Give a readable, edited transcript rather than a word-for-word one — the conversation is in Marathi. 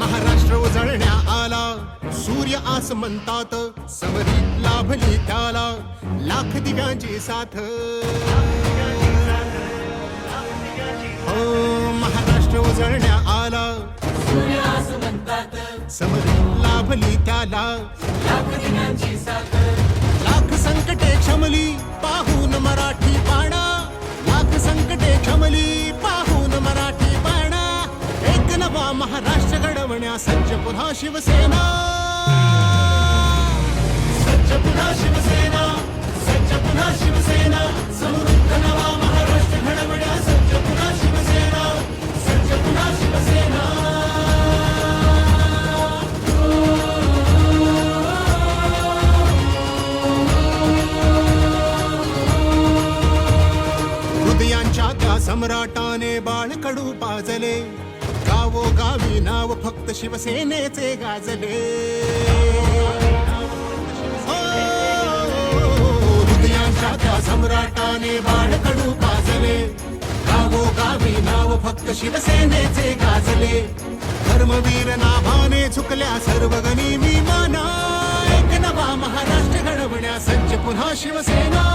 महाराष्ट्र उजळण्या आला, सूर्य आसमंतात समरीत लाभली त्याला लाख दिव्यांची साथ. हो महाराष्ट्र उजळण्या आला, सूर्य आसमंतात समरीत लाभली त्याला लाख दिव्यांची साथ. लाख संकटे क्षमली पाहून मराठी बाणा, लाख संकटे क्षमली पाहून मराठी बाणा. एक नवा महाराष्ट्र घडवण्या सज्ज पुन्हा शिवसेना, सज्ज पुन्हा शिवसेना, सज्ज पुन्हा शिवसेना. समृद्ध नवा महाराष्ट्र घडवण्या सज्ज पुन्हा शिवसेना, सज्ज पुन्हा शिवसेना. हृदयांच्या त्या सम्राटाने बाळकडू पाजले, गावोगावी नाव फक्त शिवसेनेचे गाजले. हो, हृदयांच्या त्या सम्राटाने बाळकडू पाजले, गावोगावी नाव फक्त शिवसेनेचे गाजले. धर्मवीर नाभाने झुकल्या सर्व गनिमी माना, एक नवा महाराष्ट्र घडवण्या सज्ज पुन्हा शिवसेना.